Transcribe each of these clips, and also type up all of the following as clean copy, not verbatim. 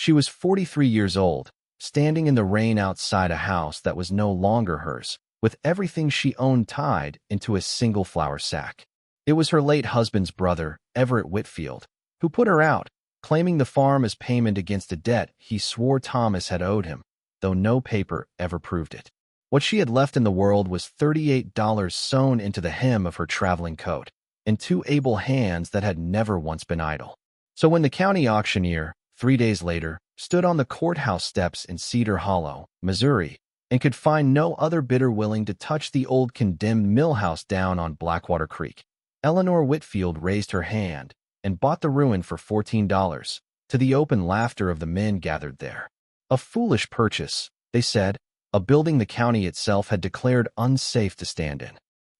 She was 43 years old, standing in the rain outside a house that was no longer hers, with everything she owned tied into a single flour sack. It was her late husband's brother, Everett Whitfield, who put her out, claiming the farm as payment against a debt he swore Thomas had owed him, though no paper ever proved it. What she had left in the world was $38 sewn into the hem of her traveling coat, in two able hands that had never once been idle. So when the county auctioneer, 3 days later, stood on the courthouse steps in Cedar Hollow, Missouri, and could find no other bidder willing to touch the old condemned Millhouse down on Blackwater Creek, Eleanor Whitfield raised her hand and bought the ruin for $14, to the open laughter of the men gathered there. A foolish purchase, they said, a building the county itself had declared unsafe to stand in.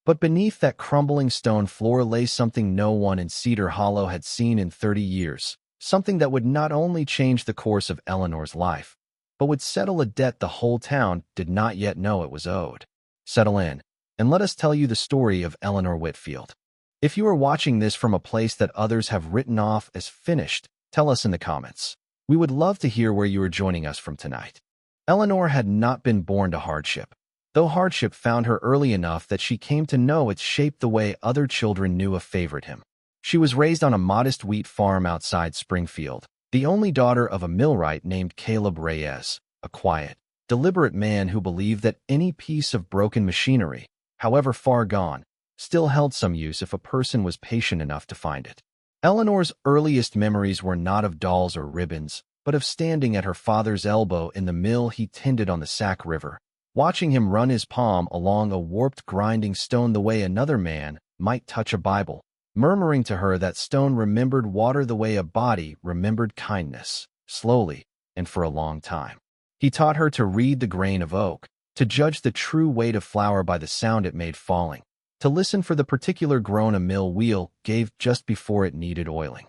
But beneath that crumbling stone floor lay something no one in Cedar Hollow had seen in 30 years, something that would not only change the course of Eleanor's life, but would settle a debt the whole town did not yet know it was owed. Settle in, and let us tell you the story of Eleanor Whitfield. If you are watching this from a place that others have written off as finished, tell us in the comments. We would love to hear where you are joining us from tonight. Eleanor had not been born to hardship, though hardship found her early enough that she came to know it shaped the way other children knew a favored him. She was raised on a modest wheat farm outside Springfield, the only daughter of a millwright named Caleb Reyes, a quiet, deliberate man who believed that any piece of broken machinery, however far gone, still held some use if a person was patient enough to find it. Eleanor's earliest memories were not of dolls or ribbons, but of standing at her father's elbow in the mill he tended on the Sac River, watching him run his palm along a warped grinding stone the way another man might touch a Bible, murmuring to her that stone remembered water the way a body remembered kindness, slowly and for a long time. He taught her to read the grain of oak, to judge the true weight of flour by the sound it made falling, to listen for the particular groan a mill wheel gave just before it needed oiling.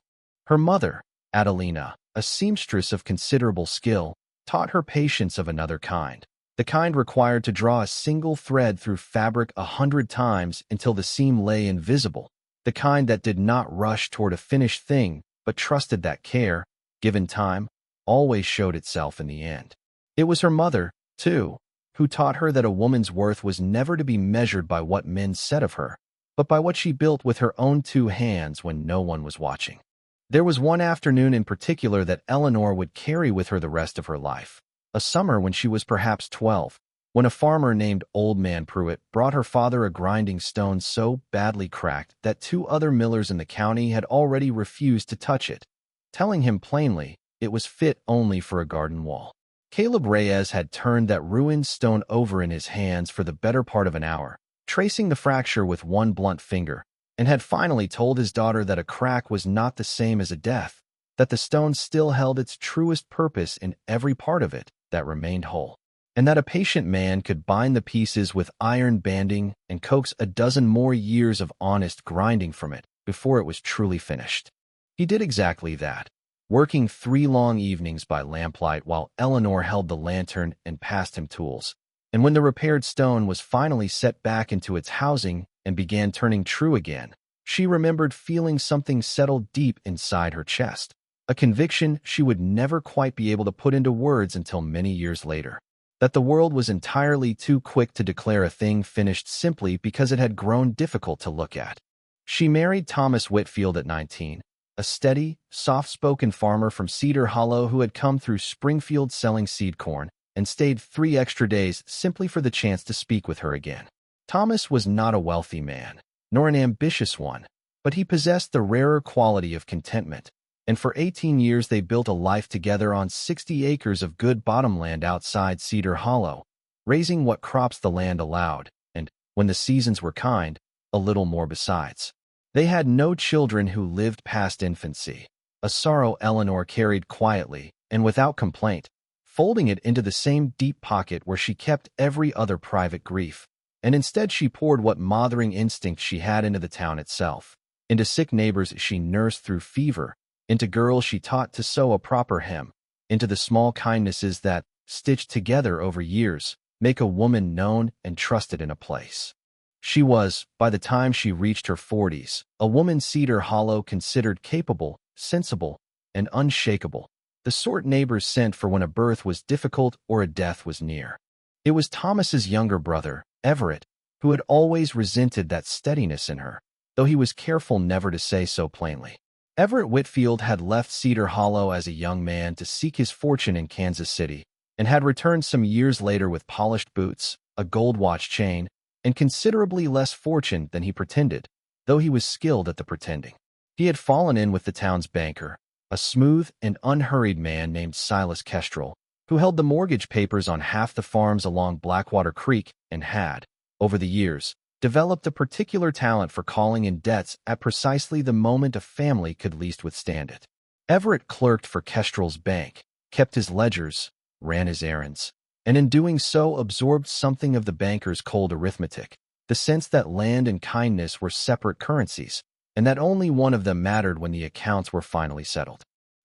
Her mother, Adelina, a seamstress of considerable skill, taught her patience of another kind, the kind required to draw a single thread through fabric 100 times until the seam lay invisible, the kind that did not rush toward a finished thing but trusted that care, given time, always showed itself in the end. It was her mother, too, who taught her that a woman's worth was never to be measured by what men said of her, but by what she built with her own 2 hands when no one was watching. There was one afternoon in particular that Eleanor would carry with her the rest of her life, a summer when she was perhaps 12, when a farmer named Old Man Pruitt brought her father a grinding stone so badly cracked that 2 other millers in the county had already refused to touch it, telling him plainly it was fit only for a garden wall. Caleb Reyes had turned that ruined stone over in his hands for the better part of an hour, tracing the fracture with one blunt finger, and had finally told his daughter that a crack was not the same as a death, that the stone still held its truest purpose in every part of it that remained whole, and that a patient man could bind the pieces with iron banding and coax a dozen more years of honest grinding from it before it was truly finished. He did exactly that, working 3 long evenings by lamplight while Eleanor held the lantern and passed him tools. And when the repaired stone was finally set back into its housing and began turning true again, she remembered feeling something settle deep inside her chest, a conviction she would never quite be able to put into words until many years later, that the world was entirely too quick to declare a thing finished simply because it had grown difficult to look at. She married Thomas Whitfield at 19, a steady, soft-spoken farmer from Cedar Hollow who had come through Springfield selling seed corn and stayed 3 extra days simply for the chance to speak with her again. Thomas was not a wealthy man, nor an ambitious one, but he possessed the rarer quality of contentment, and for 18 years they built a life together on 60 acres of good bottomland outside Cedar Hollow, raising what crops the land allowed, and, when the seasons were kind, a little more besides. They had no children who lived past infancy, a sorrow Eleanor carried quietly and without complaint, folding it into the same deep pocket where she kept every other private grief, and instead she poured what mothering instinct she had into the town itself, into sick neighbors she nursed through fever, into girls she taught to sew a proper hem, into the small kindnesses that, stitched together over years, make a woman known and trusted in a place. She was, by the time she reached her 40s, a woman Cedar Hollow considered capable, sensible, and unshakable, the sort neighbors sent for when a birth was difficult or a death was near. It was Thomas's younger brother, Everett, who had always resented that steadiness in her, though he was careful never to say so plainly. Everett Whitfield had left Cedar Hollow as a young man to seek his fortune in Kansas City, and had returned some years later with polished boots, a gold watch chain, and considerably less fortune than he pretended, though he was skilled at the pretending. He had fallen in with the town's banker, a smooth and unhurried man named Silas Kestrel, who held the mortgage papers on half the farms along Blackwater Creek and had, over the years, developed a particular talent for calling in debts at precisely the moment a family could least withstand it. Everett clerked for Kestrel's bank, kept his ledgers, ran his errands, and in doing so absorbed something of the banker's cold arithmetic, the sense that land and kindness were separate currencies, and that only one of them mattered when the accounts were finally settled.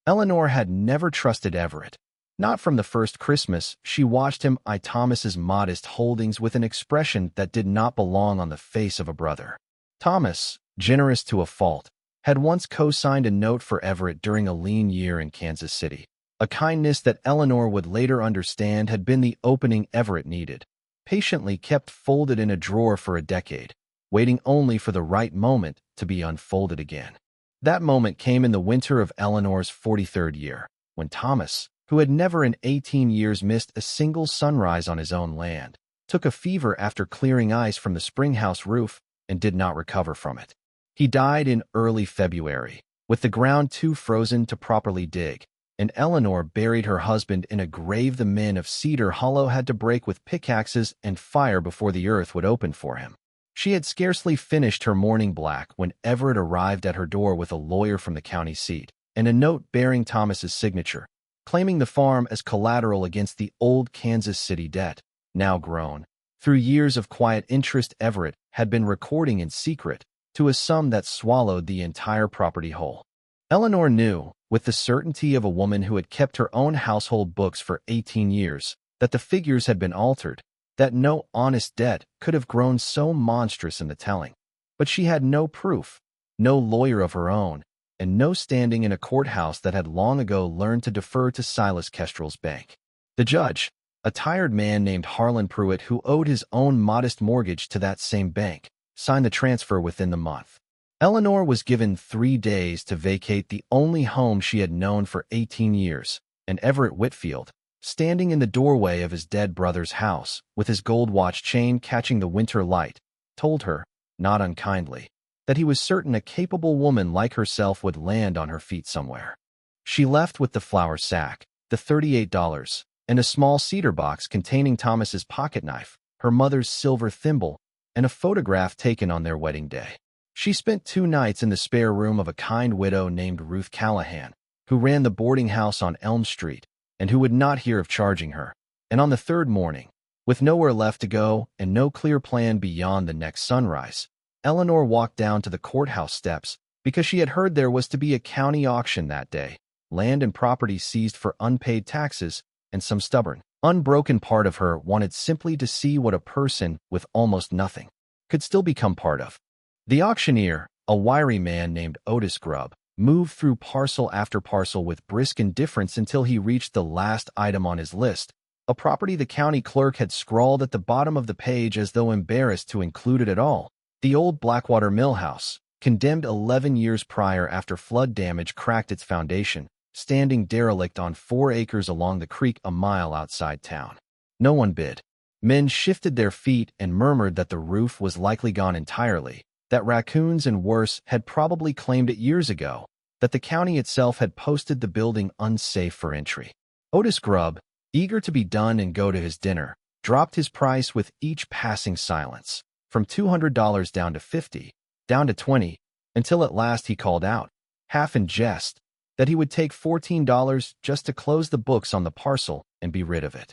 Eleanor had never trusted Everett. Not from the first Christmas, she watched him eye Thomas's modest holdings with an expression that did not belong on the face of a brother. Thomas, generous to a fault, had once co-signed a note for Everett during a lean year in Kansas City, a kindness that Eleanor would later understand had been the opening Everett needed, patiently kept folded in a drawer for a decade, waiting only for the right moment to be unfolded again. That moment came in the winter of Eleanor's 43rd year, when Thomas, who had never in 18 years missed a single sunrise on his own land, took a fever after clearing ice from the springhouse roof and did not recover from it. He died in early February, with the ground too frozen to properly dig, and Eleanor buried her husband in a grave the men of Cedar Hollow had to break with pickaxes and fire before the earth would open for him. She had scarcely finished her morning black when Everett arrived at her door with a lawyer from the county seat and a note bearing Thomas's signature, claiming the farm as collateral against the old Kansas City debt, now grown, through years of quiet interest Everett had been recording in secret, to a sum that swallowed the entire property whole. Eleanor knew, with the certainty of a woman who had kept her own household books for 18 years, that the figures had been altered, that no honest debt could have grown so monstrous in the telling. But she had no proof, no lawyer of her own, and no standing in a courthouse that had long ago learned to defer to Silas Kestrel's bank. The judge, a tired man named Harlan Pruitt who owed his own modest mortgage to that same bank, signed the transfer within the month. Eleanor was given 3 days to vacate the only home she had known for 18 years, and Everett Whitfield, standing in the doorway of his dead brother's house, with his gold watch chain catching the winter light, told her, not unkindly, that he was certain a capable woman like herself would land on her feet somewhere. She left with the flour sack, the $38, and a small cedar box containing Thomas's pocket knife, her mother's silver thimble, and a photograph taken on their wedding day. She spent 2 nights in the spare room of a kind widow named Ruth Callahan, who ran the boarding house on Elm Street, and who would not hear of charging her. And on the 3rd morning, with nowhere left to go and no clear plan beyond the next sunrise, Eleanor walked down to the courthouse steps because she had heard there was to be a county auction that day, land and property seized for unpaid taxes, and some stubborn, unbroken part of her wanted simply to see what a person with almost nothing could still become part of. The auctioneer, a wiry man named Otis Grubb, moved through parcel after parcel with brisk indifference until he reached the last item on his list, a property the county clerk had scrawled at the bottom of the page as though embarrassed to include it at all. The old Blackwater Millhouse, condemned 11 years prior after flood damage cracked its foundation, standing derelict on 4 acres along the creek a mile outside town. No one bid. Men shifted their feet and murmured that the roof was likely gone entirely, that raccoons and worse had probably claimed it years ago, that the county itself had posted the building unsafe for entry. Otis Grubb, eager to be done and go to his dinner, dropped his price with each passing silence, from $200 down to $50, down to $20, until at last he called out, half in jest, that he would take $14 just to close the books on the parcel and be rid of it.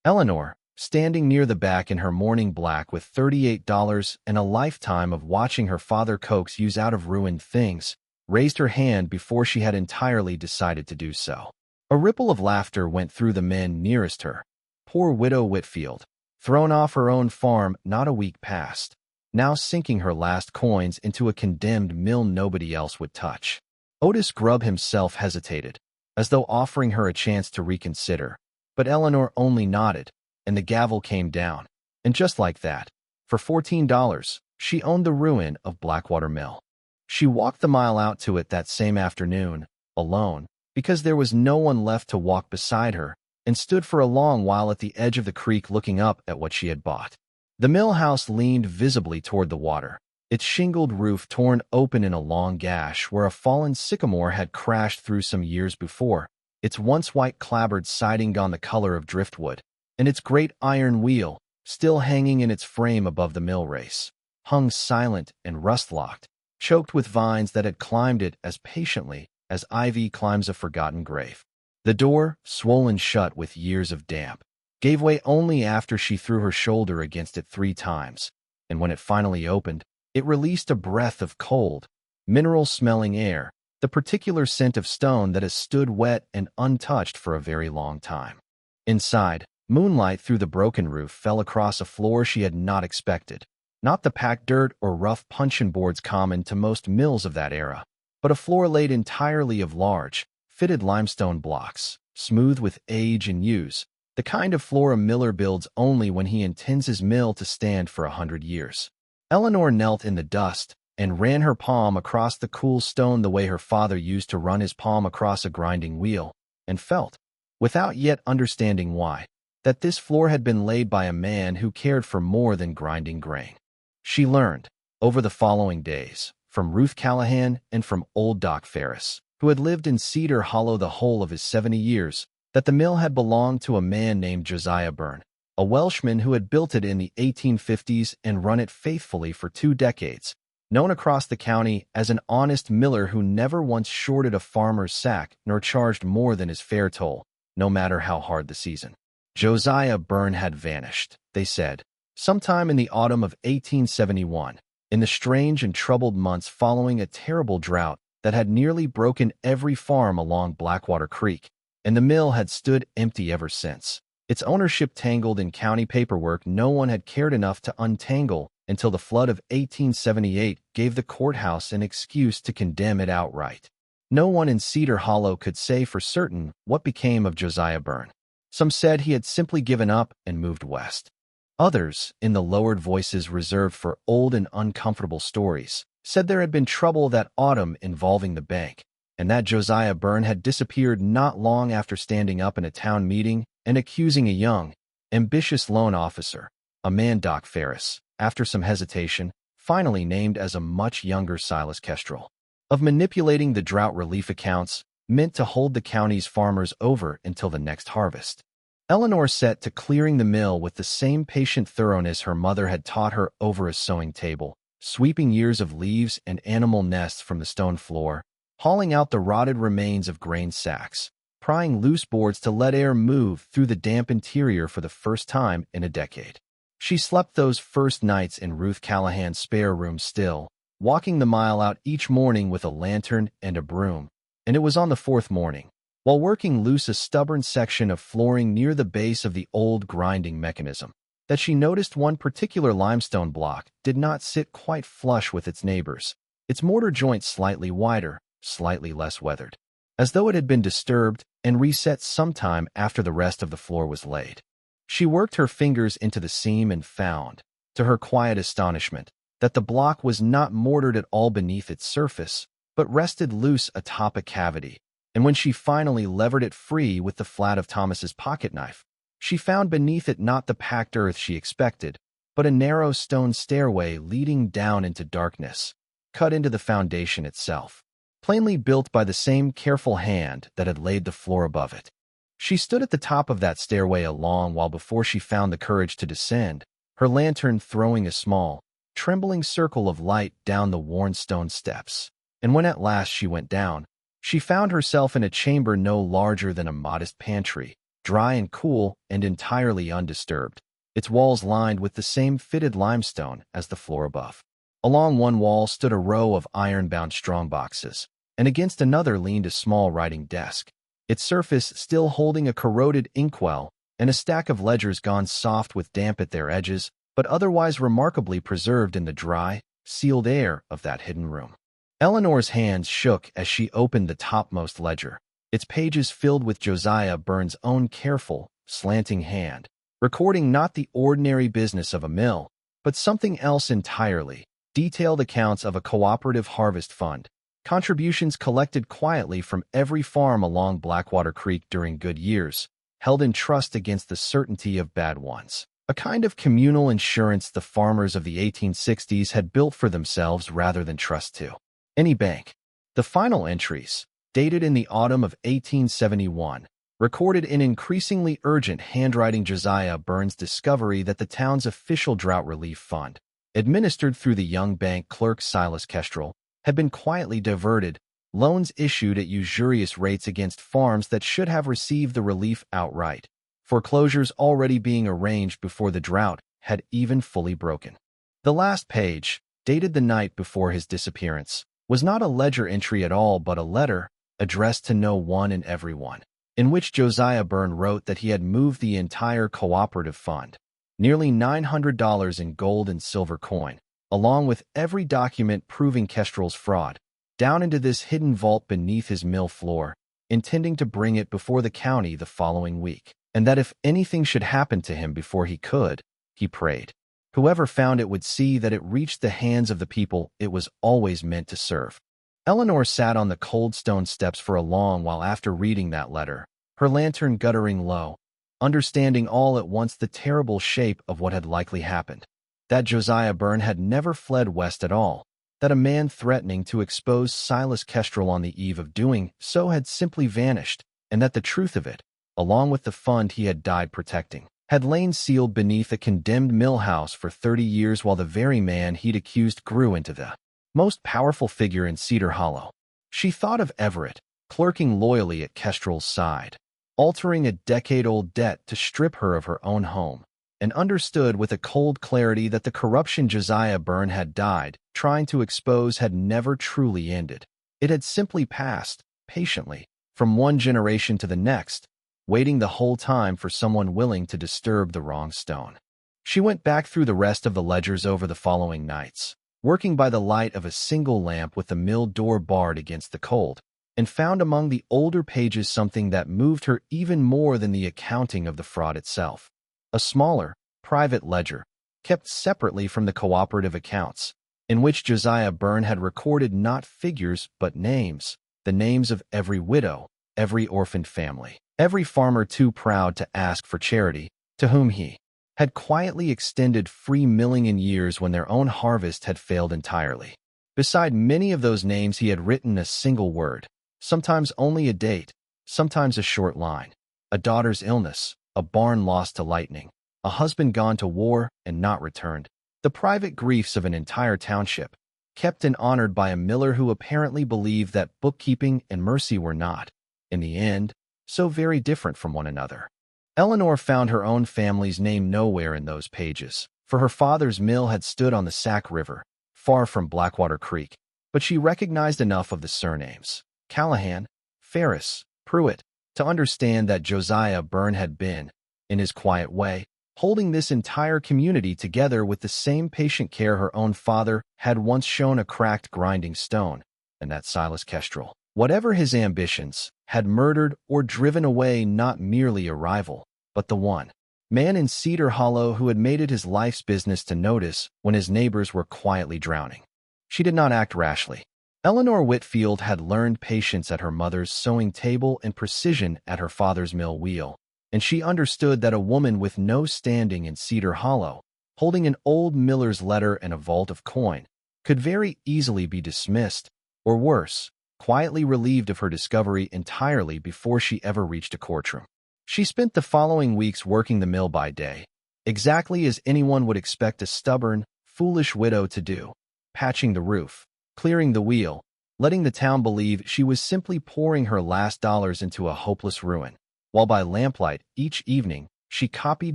Eleanor, standing near the back in her morning black with $38 and a lifetime of watching her father coax use out of ruined things, raised her hand before she had entirely decided to do so. A ripple of laughter went through the men nearest her. Poor widow Whitfield, thrown off her own farm not a week past, now sinking her last coins into a condemned mill nobody else would touch. Otis Grubb himself hesitated, as though offering her a chance to reconsider. But Eleanor only nodded, and the gavel came down. And just like that, for $14, she owned the ruin of Blackwater Mill. She walked the mile out to it that same afternoon, alone, because there was no one left to walk beside her, and stood for a long while at the edge of the creek looking up at what she had bought. The mill house leaned visibly toward the water, its shingled roof torn open in a long gash where a fallen sycamore had crashed through some years before, its once white clapboard siding gone the color of driftwood, and its great iron wheel, still hanging in its frame above the mill race, hung silent and rust-locked, choked with vines that had climbed it as patiently as ivy climbs a forgotten grave. The door, swollen shut with years of damp, gave way only after she threw her shoulder against it 3 times, and when it finally opened, it released a breath of cold, mineral-smelling air, the particular scent of stone that has stood wet and untouched for a very long time. Inside, moonlight through the broken roof fell across a floor she had not expected, not the packed dirt or rough puncheon boards common to most mills of that era, but a floor laid entirely of large, fitted limestone blocks, smooth with age and use, the kind of floor a miller builds only when he intends his mill to stand for 100 years. Eleanor knelt in the dust and ran her palm across the cool stone the way her father used to run his palm across a grinding wheel, and felt, without yet understanding why, that this floor had been laid by a man who cared for more than grinding grain. She learned, over the following days, from Ruth Callahan and from old Doc Ferris, who had lived in Cedar Hollow the whole of his 70 years, that the mill had belonged to a man named Josiah Byrne, a Welshman who had built it in the 1850s and run it faithfully for 2 decades, known across the county as an honest miller who never once shorted a farmer's sack nor charged more than his fair toll, no matter how hard the season. Josiah Byrne had vanished, they said, sometime in the autumn of 1871, in the strange and troubled months following a terrible drought that had nearly broken every farm along Blackwater Creek, and the mill had stood empty ever since, its ownership tangled in county paperwork no one had cared enough to untangle until the flood of 1878 gave the courthouse an excuse to condemn it outright. No one in Cedar Hollow could say for certain what became of Josiah Byrne. Some said he had simply given up and moved west. Others, in the lowered voices reserved for old and uncomfortable stories, said there had been trouble that autumn involving the bank, and that Josiah Byrne had disappeared not long after standing up in a town meeting and accusing a young, ambitious loan officer, a man Doc Ferris, after some hesitation, finally named as a much younger Silas Kestrel, of manipulating the drought relief accounts meant to hold the county's farmers over until the next harvest. Eleanor set to clearing the mill with the same patient thoroughness her mother had taught her over a sewing table, sweeping years of leaves and animal nests from the stone floor, hauling out the rotted remains of grain sacks, prying loose boards to let air move through the damp interior for the first time in a decade. She slept those first nights in Ruth Callahan's spare room still, walking the mile out each morning with a lantern and a broom, and it was on the 4th morning, while working loose a stubborn section of flooring near the base of the old grinding mechanism, that she noticed one particular limestone block did not sit quite flush with its neighbors, its mortar joint slightly wider, slightly less weathered, as though it had been disturbed and reset sometime after the rest of the floor was laid. She worked her fingers into the seam and found, to her quiet astonishment, that the block was not mortared at all beneath its surface, but rested loose atop a cavity, and when she finally levered it free with the flat of Thomas's pocket-knife, she found beneath it not the packed earth she expected, but a narrow stone stairway leading down into darkness, cut into the foundation itself, plainly built by the same careful hand that had laid the floor above it. She stood at the top of that stairway a long while before she found the courage to descend, her lantern throwing a small, trembling circle of light down the worn stone steps. And when at last she went down, she found herself in a chamber no larger than a modest pantry, dry and cool and entirely undisturbed, its walls lined with the same fitted limestone as the floor above. Along one wall stood a row of iron-bound strongboxes, and against another leaned a small writing desk, its surface still holding a corroded inkwell and a stack of ledgers gone soft with damp at their edges, but otherwise remarkably preserved in the dry, sealed air of that hidden room. Eleanor's hands shook as she opened the topmost ledger. its pages filled with Josiah Byrne's own careful, slanting hand, recording not the ordinary business of a mill, but something else entirely. Detailed accounts of a cooperative harvest fund, contributions collected quietly from every farm along Blackwater Creek during good years, held in trust against the certainty of bad ones. A kind of communal insurance the farmers of the 1860s had built for themselves rather than trust to any bank. The final entries, dated in the autumn of 1871, recorded in increasingly urgent handwriting Josiah Byrne's discovery that the town's official drought relief fund, administered through the young bank clerk Silas Kestrel, had been quietly diverted, loans issued at usurious rates against farms that should have received the relief outright, foreclosures already being arranged before the drought had even fully broken. The last page, dated the night before his disappearance, was not a ledger entry at all but a letter, addressed to no one and everyone, in which Josiah Byrne wrote that he had moved the entire cooperative fund, nearly $900 in gold and silver coin, along with every document proving Kestrel's fraud, down into this hidden vault beneath his mill floor, intending to bring it before the county the following week, and that if anything should happen to him before he could, he prayed, whoever found it would see that it reached the hands of the people it was always meant to serve. Eleanor sat on the cold stone steps for a long while after reading that letter, her lantern guttering low, understanding all at once the terrible shape of what had likely happened. That Josiah Byrne had never fled west at all, that a man threatening to expose Silas Kestrel on the eve of doing so had simply vanished, and that the truth of it, along with the fund he had died protecting, had lain sealed beneath a condemned Millhouse for 30 years while the very man he'd accused grew into the most powerful figure in Cedar Hollow. She thought of Everett, clerking loyally at Kestrel's side, altering a decade-old debt to strip her of her own home, and understood with a cold clarity that the corruption Josiah Byrne had died trying to expose had never truly ended. It had simply passed, patiently, from one generation to the next, waiting the whole time for someone willing to disturb the wrong stone. She went back through the rest of the ledgers over the following nights, working by the light of a single lamp with the mill door barred against the cold, and found among the older pages something that moved her even more than the accounting of the fraud itself. A smaller, private ledger, kept separately from the cooperative accounts, in which Josiah Byrne had recorded not figures but names, the names of every widow, every orphaned family, every farmer too proud to ask for charity, to whom he had quietly extended free milling in years when their own harvest had failed entirely. Beside many of those names he had written a single word, sometimes only a date, sometimes a short line, a daughter's illness, a barn lost to lightning, a husband gone to war and not returned, the private griefs of an entire township, kept and honored by a miller who apparently believed that bookkeeping and mercy were not, in the end, so very different from one another. Eleanor found her own family's name nowhere in those pages, for her father's mill had stood on the Sac River, far from Blackwater Creek, but she recognized enough of the surnames, Callahan, Ferris, Pruitt, to understand that Josiah Byrne had been, in his quiet way, holding this entire community together with the same patient care her own father had once shown a cracked grinding stone, and that Silas Kestrel, whatever his ambitions, had murdered or driven away not merely a rival, but the one man in Cedar Hollow who had made it his life's business to notice when his neighbors were quietly drowning. She did not act rashly. Eleanor Whitfield had learned patience at her mother's sewing table and precision at her father's mill wheel, and she understood that a woman with no standing in Cedar Hollow, holding an old miller's letter and a vault of coin, could very easily be dismissed, or worse, quietly relieved of her discovery entirely before she ever reached a courtroom. She spent the following weeks working the mill by day, exactly as anyone would expect a stubborn, foolish widow to do, patching the roof, clearing the wheel, letting the town believe she was simply pouring her last dollars into a hopeless ruin, while by lamplight each evening she copied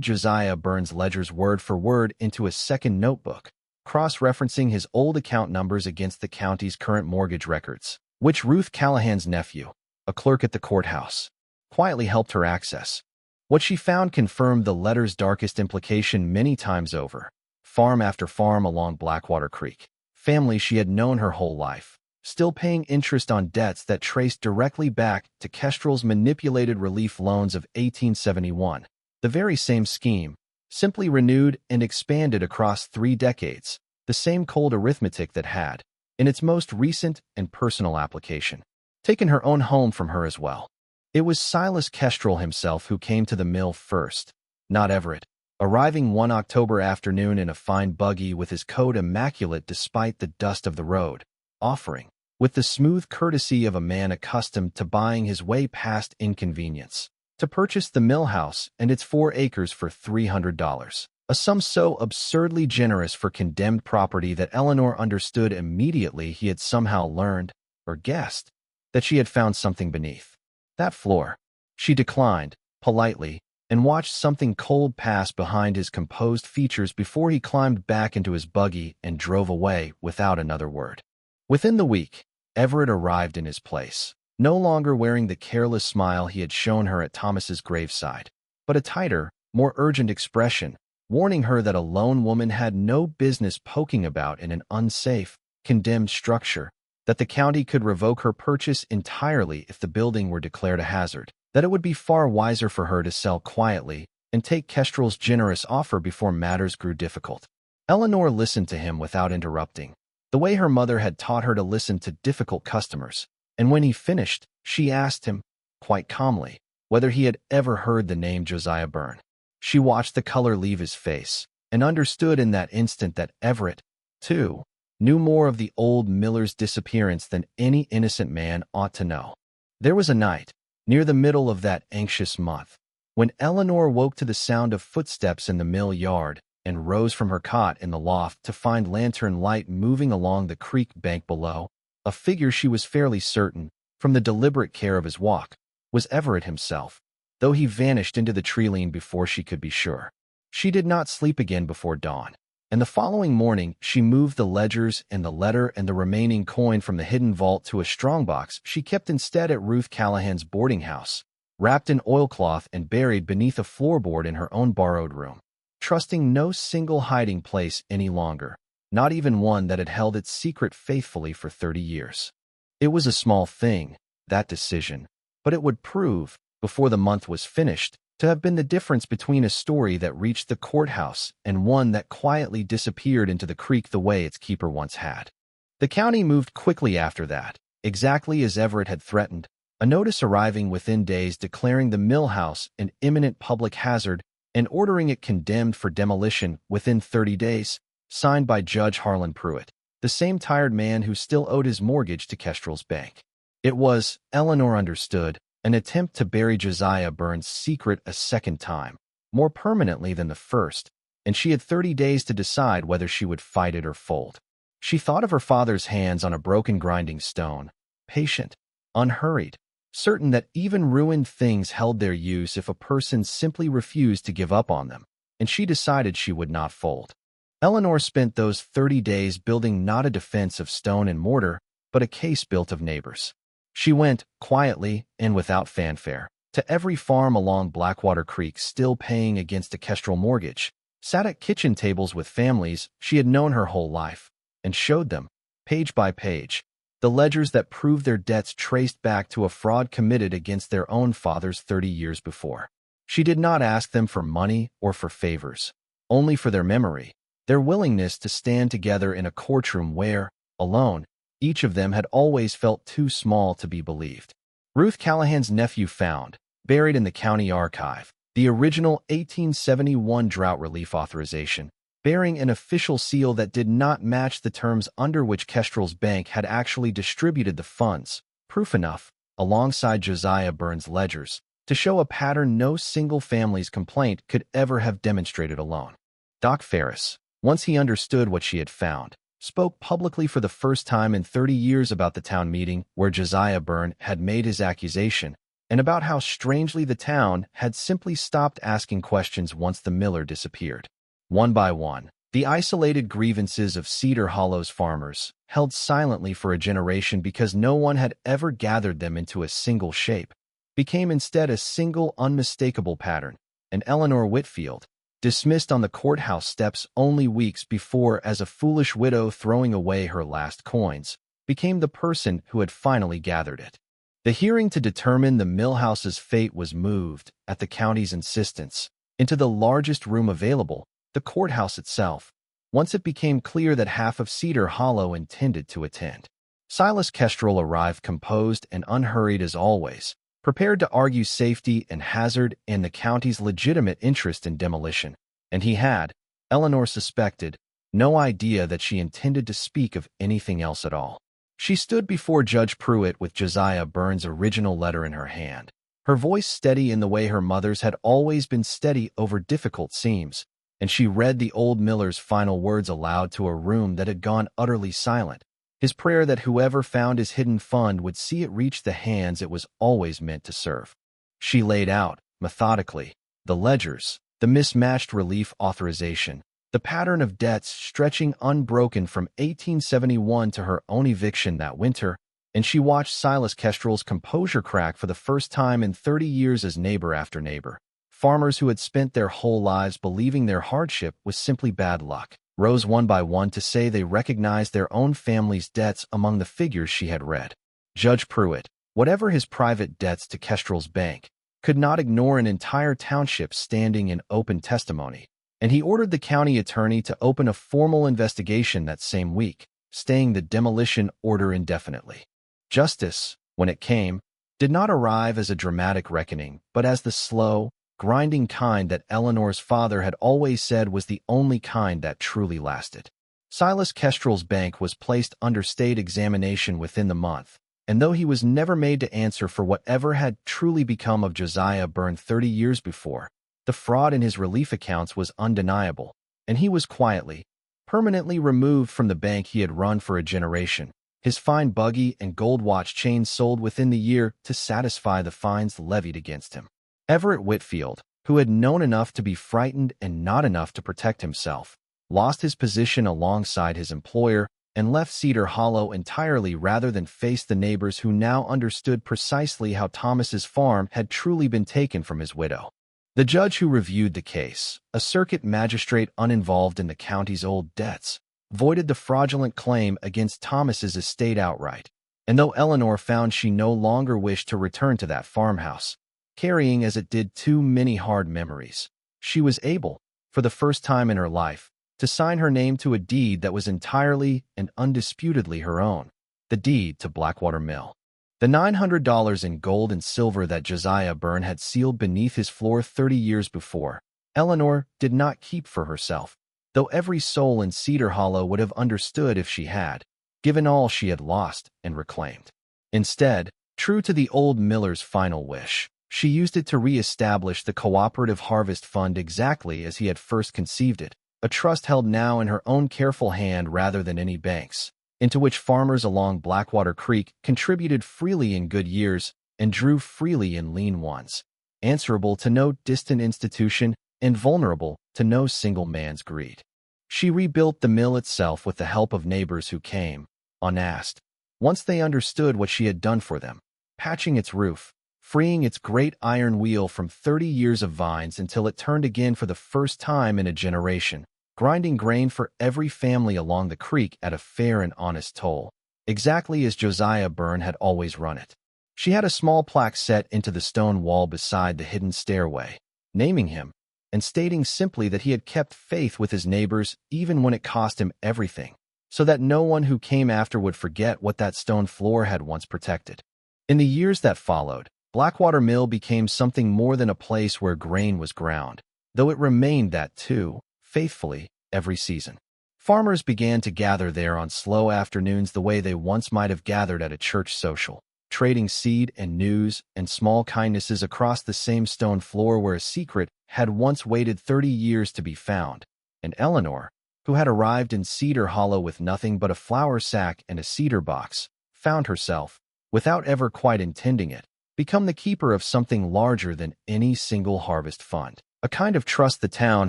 Josiah Byrne's ledgers word for word into a second notebook, cross-referencing his old account numbers against the county's current mortgage records, which Ruth Callahan's nephew, a clerk at the courthouse, quietly helped her access. What she found confirmed the letter's darkest implication many times over. Farm after farm along Blackwater Creek, families she had known her whole life, still paying interest on debts that traced directly back to Kestrel's manipulated relief loans of 1871. The very same scheme, simply renewed and expanded across 3 decades, the same cold arithmetic that had, in its most recent and personal application, taken her own home from her as well. It was Silas Kestrel himself who came to the mill first, not Everett, arriving one October afternoon in a fine buggy with his coat immaculate despite the dust of the road, offering, with the smooth courtesy of a man accustomed to buying his way past inconvenience, to purchase the Millhouse and its 4 acres for $300, a sum so absurdly generous for condemned property that Eleanor understood immediately he had somehow learned, or guessed, that she had found something beneath that floor. She declined, politely, and watched something cold pass behind his composed features before he climbed back into his buggy and drove away without another word. Within the week, Everett arrived in his place, no longer wearing the careless smile he had shown her at Thomas's graveside, but a tighter, more urgent expression, warning her that a lone woman had no business poking about in an unsafe, condemned structure, that the county could revoke her purchase entirely if the building were declared a hazard, that it would be far wiser for her to sell quietly and take Kestrel's generous offer before matters grew difficult. Eleanor listened to him without interrupting, the way her mother had taught her to listen to difficult customers, and when he finished, she asked him, quite calmly, whether he had ever heard the name Josiah Byrne. She watched the color leave his face, and understood in that instant that Everett, too, knew more of the old miller's disappearance than any innocent man ought to know. There was a night, near the middle of that anxious month, when Eleanor woke to the sound of footsteps in the mill yard and rose from her cot in the loft to find lantern light moving along the creek bank below. A figure she was fairly certain, from the deliberate care of his walk, was Everett himself, though he vanished into the tree-line before she could be sure. She did not sleep again before dawn, and the following morning she moved the ledgers and the letter and the remaining coin from the hidden vault to a strongbox she kept instead at Ruth Callahan's boarding house, wrapped in oilcloth and buried beneath a floorboard in her own borrowed room, trusting no single hiding place any longer, not even one that had held its secret faithfully for 30 years. It was a small thing, that decision, but it would prove, before the month was finished, to have been the difference between a story that reached the courthouse and one that quietly disappeared into the creek the way its keeper once had. The county moved quickly after that, exactly as Everett had threatened, a notice arriving within days declaring the Millhouse an imminent public hazard and ordering it condemned for demolition within 30 days, signed by Judge Harlan Pruitt, the same tired man who still owed his mortgage to Kestrel's bank. It was, Eleanor understood, an attempt to bury Josiah Byrne's secret a second time, more permanently than the first, and she had 30 days to decide whether she would fight it or fold. She thought of her father's hands on a broken grinding stone, patient, unhurried, certain that even ruined things held their use if a person simply refused to give up on them, and she decided she would not fold. Eleanor spent those 30 days building not a defense of stone and mortar, but a case built of neighbors. She went, quietly and without fanfare, to every farm along Blackwater Creek still paying against a Kestrel mortgage, sat at kitchen tables with families she had known her whole life, and showed them, page by page, the ledgers that proved their debts traced back to a fraud committed against their own fathers 30 years before. She did not ask them for money or for favors, only for their memory, their willingness to stand together in a courtroom where, alone, each of them had always felt too small to be believed. Ruth Callahan's nephew found, buried in the county archive, the original 1871 drought relief authorization, bearing an official seal that did not match the terms under which Kestrel's bank had actually distributed the funds, proof enough, alongside Josiah Byrne's ledgers, to show a pattern no single family's complaint could ever have demonstrated alone. Doc Ferris, once he understood what she had found, spoke publicly for the first time in 30 years about the town meeting where Josiah Byrne had made his accusation, and about how strangely the town had simply stopped asking questions once the miller disappeared. One by one, the isolated grievances of Cedar Hollow's farmers, held silently for a generation because no one had ever gathered them into a single shape, became instead a single unmistakable pattern, and Eleanor Whitfield, dismissed on the courthouse steps only weeks before as a foolish widow throwing away her last coins, became the person who had finally gathered it. The hearing to determine the Millhouse's fate was moved, at the county's insistence, into the largest room available, the courthouse itself, once it became clear that half of Cedar Hollow intended to attend. Silas Kestrel arrived composed and unhurried as always, prepared to argue safety and hazard and the county's legitimate interest in demolition, and he had, Eleanor suspected, no idea that she intended to speak of anything else at all. She stood before Judge Pruitt with Josiah Burns' original letter in her hand, her voice steady in the way her mother's had always been steady over difficult seams, and she read the old miller's final words aloud to a room that had gone utterly silent, his prayer that whoever found his hidden fund would see it reach the hands it was always meant to serve. She laid out, methodically, the ledgers, the mismatched relief authorization, the pattern of debts stretching unbroken from 1871 to her own eviction that winter, and she watched Silas Kestrel's composure crack for the first time in 30 years as neighbor after neighbor. Farmers who had spent their whole lives believing their hardship was simply bad luck rose one by one to say they recognized their own family's debts among the figures she had read. Judge Pruitt, whatever his private debts to Kestrel's bank, could not ignore an entire township standing in open testimony, and he ordered the county attorney to open a formal investigation that same week, staying the demolition order indefinitely. Justice, when it came, did not arrive as a dramatic reckoning, but as the slow, grinding kind that Eleanor's father had always said was the only kind that truly lasted. Silas Kestrel's bank was placed under state examination within the month, and though he was never made to answer for whatever had truly become of Josiah Byrne 30 years before, the fraud in his relief accounts was undeniable, and he was quietly, permanently removed from the bank he had run for a generation, his fine buggy and gold watch chain sold within the year to satisfy the fines levied against him. Everett Whitfield, who had known enough to be frightened and not enough to protect himself, lost his position alongside his employer and left Cedar Hollow entirely rather than face the neighbors who now understood precisely how Thomas's farm had truly been taken from his widow. The judge who reviewed the case, a circuit magistrate uninvolved in the county's old debts, voided the fraudulent claim against Thomas's estate outright, and though Eleanor found she no longer wished to return to that farmhouse, carrying as it did too many hard memories, she was able, for the first time in her life, to sign her name to a deed that was entirely and undisputedly her own, the deed to Blackwater Mill. The $900 in gold and silver that Josiah Byrne had sealed beneath his floor 30 years before, Eleanor did not keep for herself, though every soul in Cedar Hollow would have understood if she had, given all she had lost and reclaimed. Instead, true to the old miller's final wish, she used it to re-establish the Cooperative Harvest Fund exactly as he had first conceived it, a trust held now in her own careful hand rather than any bank's, into which farmers along Blackwater Creek contributed freely in good years and drew freely in lean ones, answerable to no distant institution and vulnerable to no single man's greed. She rebuilt the mill itself with the help of neighbors who came, unasked, once they understood what she had done for them, patching its roof, freeing its great iron wheel from 30 years of vines until it turned again for the first time in a generation, grinding grain for every family along the creek at a fair and honest toll, exactly as Josiah Byrne had always run it. She had a small plaque set into the stone wall beside the hidden stairway, naming him, and stating simply that he had kept faith with his neighbors even when it cost him everything, so that no one who came after would forget what that stone floor had once protected. In the years that followed, Blackwater Mill became something more than a place where grain was ground, though it remained that too, faithfully, every season. Farmers began to gather there on slow afternoons the way they once might have gathered at a church social, trading seed and news and small kindnesses across the same stone floor where a secret had once waited 30 years to be found, and Eleanor, who had arrived in Cedar Hollow with nothing but a flour sack and a cedar box, found herself, without ever quite intending it, become the keeper of something larger than any single harvest fund, a kind of trust the town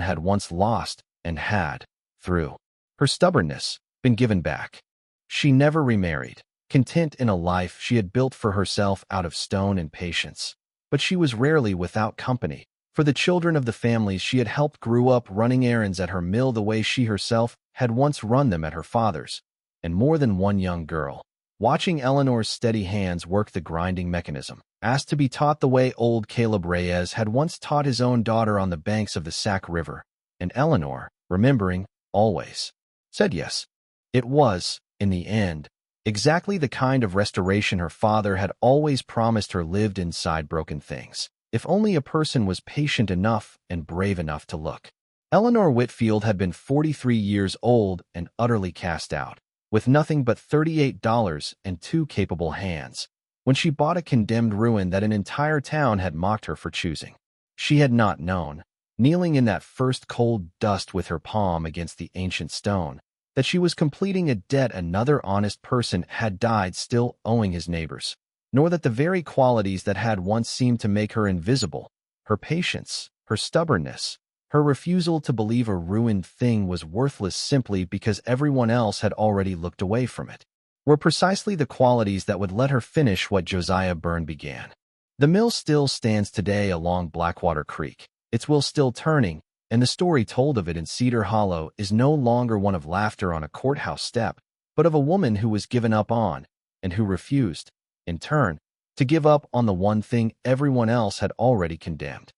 had once lost and had, through her stubbornness, been given back. She never remarried, content in a life she had built for herself out of stone and patience. But she was rarely without company, for the children of the families she had helped grew up running errands at her mill the way she herself had once run them at her father's, and more than one young girl, watching Eleanor's steady hands work the grinding mechanism. Asked to be taught the way old Caleb Reyes had once taught his own daughter on the banks of the Sac River, and Eleanor, remembering, always, said yes. It was, in the end, exactly the kind of restoration her father had always promised her lived inside broken things, if only a person was patient enough and brave enough to look. Eleanor Whitfield had been 43 years old and utterly cast out, with nothing but $38 and two capable hands, when she bought a condemned ruin that an entire town had mocked her for choosing. She had not known, kneeling in that first cold dust with her palm against the ancient stone, that she was completing a debt another honest person had died still owing his neighbors, nor that the very qualities that had once seemed to make her invisible, her patience, her stubbornness, her refusal to believe a ruined thing was worthless simply because everyone else had already looked away from it, were precisely the qualities that would let her finish what Josiah Byrne began. The mill still stands today along Blackwater Creek, its wheel still turning, and the story told of it in Cedar Hollow is no longer one of laughter on a courthouse step, but of a woman who was given up on, and who refused, in turn, to give up on the one thing everyone else had already condemned.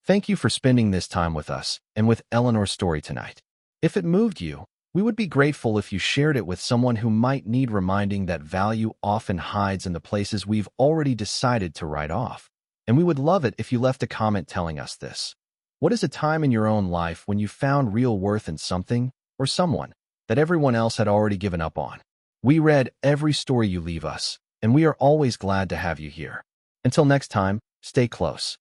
Thank you for spending this time with us and with Eleanor's story tonight. If it moved you, we would be grateful if you shared it with someone who might need reminding that value often hides in the places we've already decided to write off. And we would love it if you left a comment telling us this. What is a time in your own life when you found real worth in something or someone that everyone else had already given up on? We read every story you leave us, and we are always glad to have you here. Until next time, stay close.